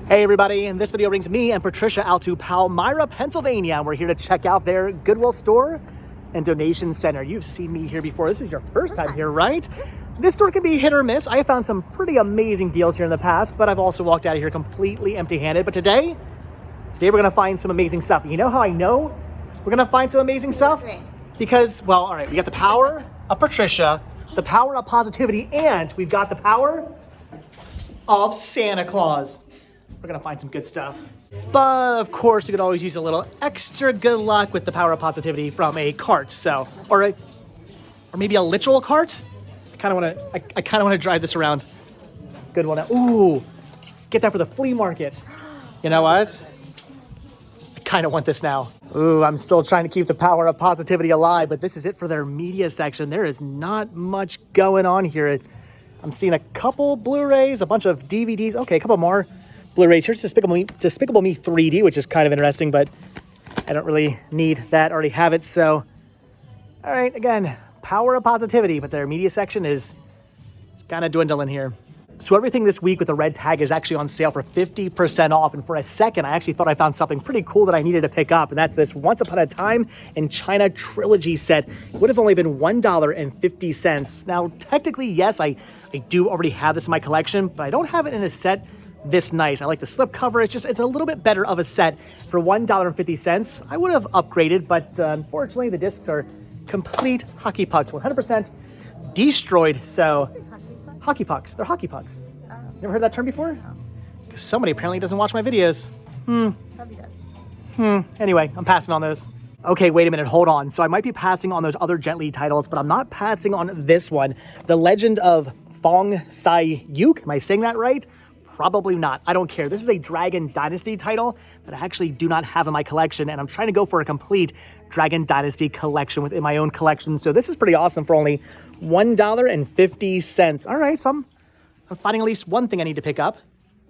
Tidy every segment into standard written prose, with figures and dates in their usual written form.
Hey everybody, and this video brings me and Patricia out to Palmyra, Pennsylvania. We're here to check out their Goodwill store and donation center. You've seen me here before. This is your first time here, right? This store can be hit or miss. I have found some pretty amazing deals here in the past, but I've also walked out of here completely empty-handed. But today we're gonna find some amazing stuff. You know how I know we're gonna find some amazing stuff? Because, well, all right, we got the power of Patricia, the power of positivity, and we've got the power of Santa Claus. We're gonna find some good stuff. But of course, you could always use a little extra good luck with the power of positivity from a cart. So, or maybe a literal cart. I kind of wanna drive this around. Good one. Ooh, get that for the flea market. You know what? I kind of want this now. Ooh, I'm still trying to keep the power of positivity alive, but this is it for their media section. There is not much going on here. I'm seeing a couple Blu-rays, a bunch of DVDs. Okay, a couple more Blu-rays. Here's Despicable Me 3D, which is kind of interesting, but I don't really need that. I already have it. So, all right, again, power of positivity, but their media section it's kind of dwindling here. So everything this week with the red tag is actually on sale for 50% off. And for a second, I actually thought I found something pretty cool that I needed to pick up. And that's this Once Upon a Time in China trilogy set. It would have only been $1.50. Now, technically, yes, I do already have this in my collection, but I don't have it in a set this nice. I like the slip cover. It's a little bit better of a set for $1.50. I would have upgraded, but unfortunately the discs are complete hockey pucks, 100% destroyed. So hockey pucks, they're hockey pucks. Oh. Never heard that term before? No. Because somebody apparently doesn't watch my videos. Probably does. Anyway, I'm passing on those. Okay, wait a minute, hold on. So I might be passing on those other Jet Li titles, but I'm not passing on this one. The Legend of Fong Sai Yuk. Am I saying that right? Probably not. I don't care. This is a Dragon Dynasty title that I actually do not have in my collection, and I'm trying to go for a complete Dragon Dynasty collection within my own collection. So this is pretty awesome for only $1.50. All right, so I'm finding at least one thing I need to pick up.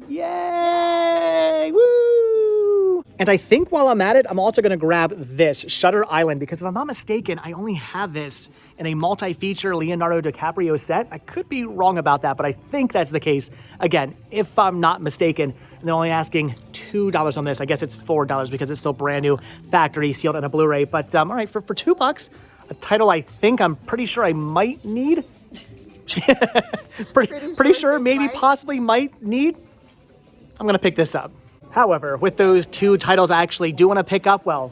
Yay! Woo! And I think while I'm at it, I'm also going to grab this, Shutter Island, because if I'm not mistaken, I only have this in a multi-feature Leonardo DiCaprio set. I could be wrong about that, but I think that's the case. Again, if I'm not mistaken, and they're only asking $2 on this. I guess it's $4 because it's still brand new, factory sealed, and a Blu-ray. But all right, for $2, a title I think I'm pretty sure I might need. pretty sure, maybe, possibly might need. I'm gonna pick this up. However, with those two titles I actually do want to pick up, well,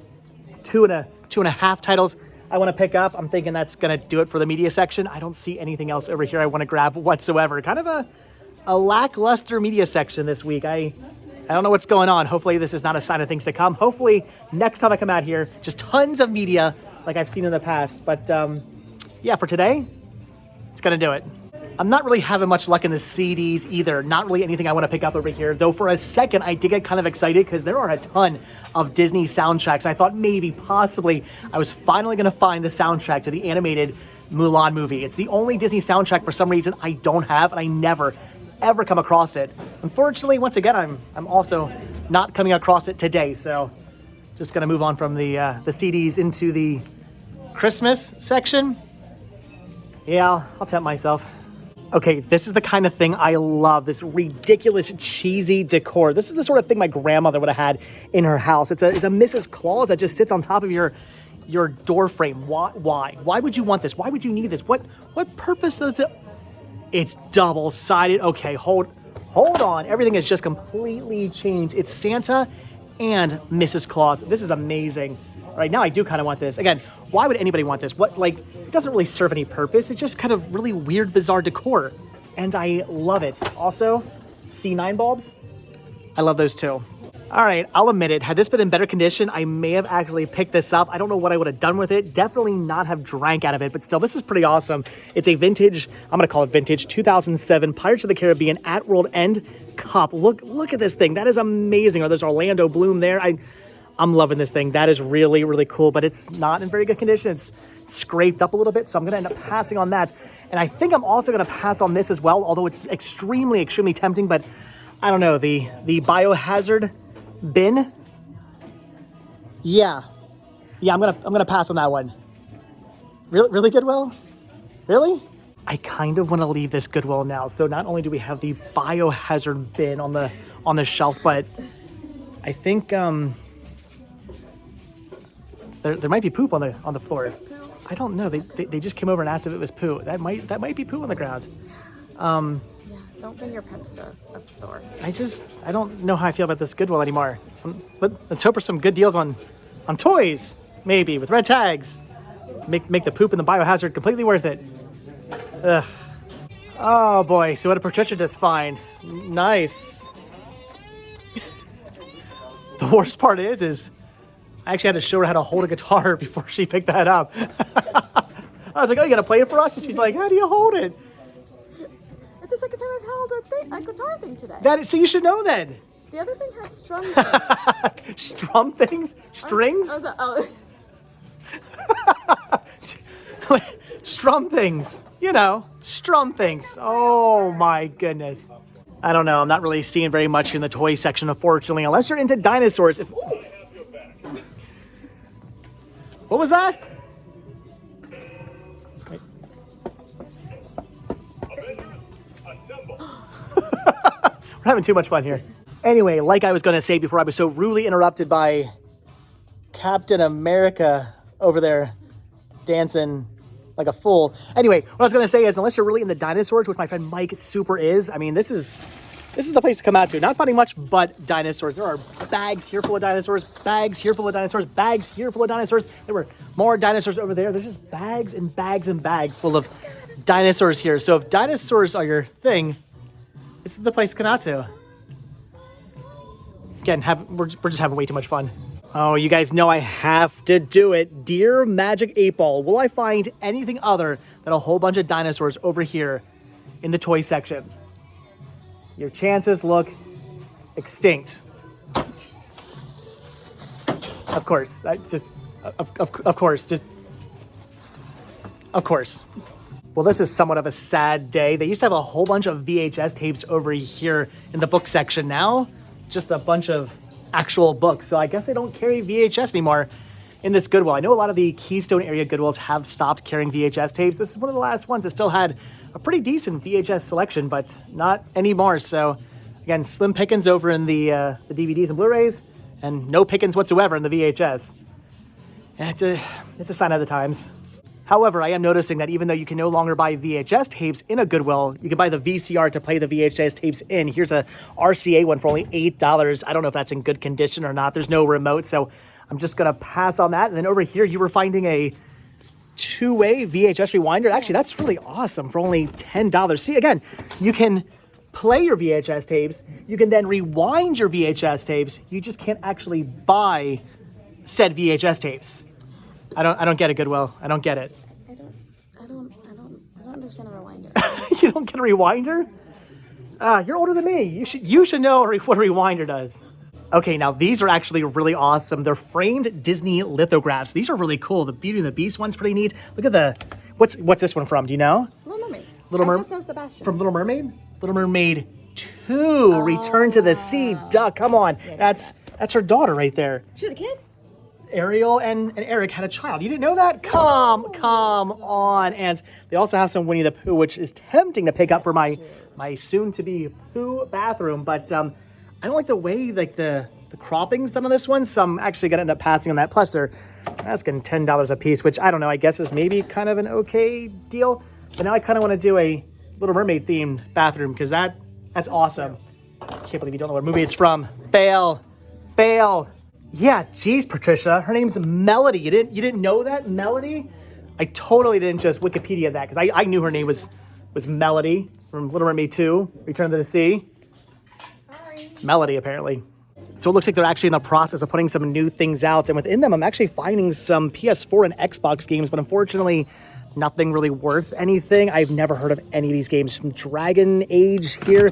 two and a half titles I want to pick up, I'm thinking that's going to do it for the media section. I don't see anything else over here I want to grab whatsoever. Kind of a lackluster media section this week. I don't know what's going on. Hopefully this is not a sign of things to come. Hopefully next time I come out here, just tons of media like I've seen in the past. But yeah, for today, it's going to do it. I'm not really having much luck in the CDs either. Not really anything I want to pick up over here. Though for a second, I did get kind of excited because there are a ton of Disney soundtracks. I thought maybe, possibly, I was finally going to find the soundtrack to the animated Mulan movie. It's the only Disney soundtrack for some reason I don't have, and I never, ever come across it. Unfortunately, once again, I'm also not coming across it today. So just going to move on from the CDs into the Christmas section. Yeah, I'll tempt myself. Okay, this is the kind of thing I love, this ridiculous, cheesy decor. This is the sort of thing my grandmother would have had in her house. It's a Mrs. Claus that just sits on top of your door frame. Why? Why would you want this? Why would you need this? What purpose does it? It's double-sided. Okay, hold on. Everything has just completely changed. It's Santa and Mrs. Claus. This is amazing. Right now, I do kind of want this. Again, why would anybody want this? It doesn't really serve any purpose. It's just kind of really weird, bizarre decor. And I love it. Also, C9 bulbs. I love those too. All right, I'll admit it. Had this been in better condition, I may have actually picked this up. I don't know what I would have done with it. Definitely not have drank out of it, but still, this is pretty awesome. It's a vintage, I'm gonna call it vintage, 2007 Pirates of the Caribbean at World End cup. Look at this thing. That is amazing. Or there's Orlando Bloom there. I'm loving this thing. That is really, really cool, but it's not in very good condition. It's scraped up a little bit, so I'm gonna end up passing on that. And I think I'm also gonna pass on this as well, although it's extremely, extremely tempting, but I don't know, the Biohazard bin. Yeah, I'm gonna pass on that one. Really, Goodwill? Really? I kind of want to leave this Goodwill now. So not only do we have the Biohazard bin on on this shelf, but I think there might be poop on the floor. Poo. I don't know. They just came over and asked if it was poo. That might be poo on the ground. Yeah, don't bring your pets to a store. I don't know how I feel about this Goodwill anymore. Let's hope for some good deals on toys, maybe with red tags. Make the poop and the biohazard completely worth it. Ugh. Oh boy, so what did Patricia just find? Nice. The worst part is I actually had to show her how to hold a guitar before she picked that up. I was like, oh, you gotta play it for us? And she's like, how do you hold it? It's the second time I've held a guitar thing today. So you should know then. The other thing had strum things. Strum things? Strings? Strum things. Strum things. Oh my goodness. I don't know. I'm not really seeing very much in the toy section, unfortunately, unless you're into dinosaurs. What was that? We're having too much fun here. Anyway, like I was going to say before I was so rudely interrupted by Captain America over there dancing like a fool. Anyway, what I was going to say is, unless you're really into dinosaurs, which my friend Mike super is, I mean, this is the place to come out to. Not finding much but dinosaurs. There are bags here full of dinosaurs, bags here full of dinosaurs, bags here full of dinosaurs. There were more dinosaurs over there. There's just bags and bags and bags full of dinosaurs here. So if dinosaurs are your thing, this is the place to come out to. Again, we're just having way too much fun. Oh, you guys know I have to do it. Dear Magic 8 Ball, will I find anything other than a whole bunch of dinosaurs over here in the toy section? Your chances look extinct. Of course. Of course. Well, this is somewhat of a sad day. They used to have a whole bunch of VHS tapes over here in the book section. Now, just a bunch of actual books. So I guess they don't carry VHS anymore in this Goodwill. I know a lot of the Keystone area Goodwills have stopped carrying VHS tapes. This is one of the last ones that still had a pretty decent VHS selection, but not anymore. So again, slim pickings over in the DVDs and Blu-rays, and no pickings whatsoever in the VHS. It's a sign of the times. However, I am noticing that even though you can no longer buy VHS tapes in a Goodwill, you can buy the VCR to play the VHS tapes in. Here's a RCA one for only $8. I don't know if that's in good condition or not. There's no remote, so I'm just going to pass on that. And then over here, you were finding a two-way VHS rewinder. Actually, that's really awesome for only $10. See, again, you can play your VHS tapes. You can then rewind your VHS tapes. You just can't actually buy said VHS tapes. I don't get it, Goodwill. I don't get it. I don't understand a rewinder. You don't get a rewinder? You're older than me. You should know what a rewinder does. Okay, now these are actually really awesome. They're framed Disney lithographs. These are really cool. The Beauty and the Beast one's pretty neat. Look at what's this one from? Do you know? Little Mermaid. I just know Sebastian. From Little Mermaid? Little Mermaid 2, Return to the Sea. Duh, come on. Yeah, that's her daughter right there. She had a kid? Ariel and Eric had a child. You didn't know that? Come on. And they also have some Winnie the Pooh, which is tempting to pick up for my soon-to-be Pooh bathroom. But I don't like the way the cropping's done on this one, so I'm actually going to end up passing on that. Plus, they're asking $10 a piece, which I don't know. I guess is maybe kind of an okay deal. But now I kind of want to do a Little Mermaid-themed bathroom because that's awesome. I can't believe you don't know what movie it's from. Fail. Yeah, geez, Patricia. Her name's Melody. You didn't know that? Melody? I totally didn't just Wikipedia that because I knew her name was Melody from Little Mermaid 2, Return to the Sea. Sorry. Melody, apparently. So it looks like they're actually in the process of putting some new things out. And within them, I'm actually finding some PS4 and Xbox games, but unfortunately, nothing really worth anything. I've never heard of any of these games. From Dragon Age here.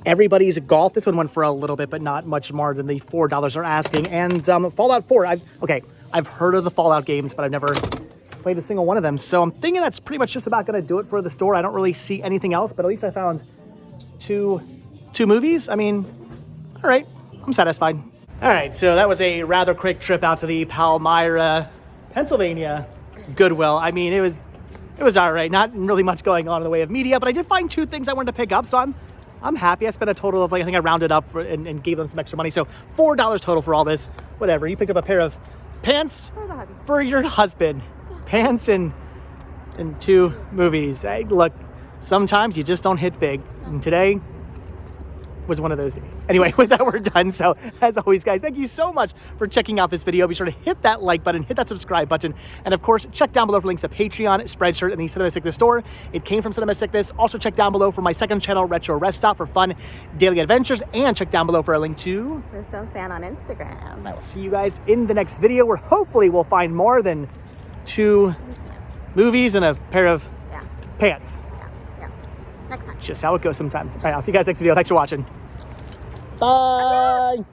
Everybody's Golf. This one went for a little bit, but not much more than the $4 are asking. And Fallout 4. I've heard of the Fallout games, but I've never played a single one of them. So I'm thinking that's pretty much just about going to do it for the store. I don't really see anything else, but at least I found two movies. I mean, all right, I'm satisfied. All right, so that was a rather quick trip out to the Palmyra, Pennsylvania Goodwill. I mean, it was all right. Not really much going on in the way of media, but I did find two things I wanted to pick up, so I'm I'm happy. I spent a total of, like, I think I rounded up and gave them some extra money. So $4 total for all this. Whatever. You picked up a pair of pants For the hubby. for your husband. Pants and 2 movies. Hey, look, sometimes you just don't hit big. And today was one of those days. Anyway, with that, we're done. So as always, guys, thank you so much for checking out this video. Be sure to hit that like button, hit that subscribe button, and of course, check down below for links to Patreon, Spreadshirt, and the Cinema Sickness store. It came from Cinema Sickness. Also check down below for my second channel, Retro Rest Stop, for fun daily adventures, and check down below for a link to The Stones Fan on Instagram. I will see you guys in the next video, where hopefully we'll find more than 2 movies and a pair of pants. Yeah. Next time. Just how it goes sometimes. All right, I'll see you guys next video. Thanks for watching. Bye.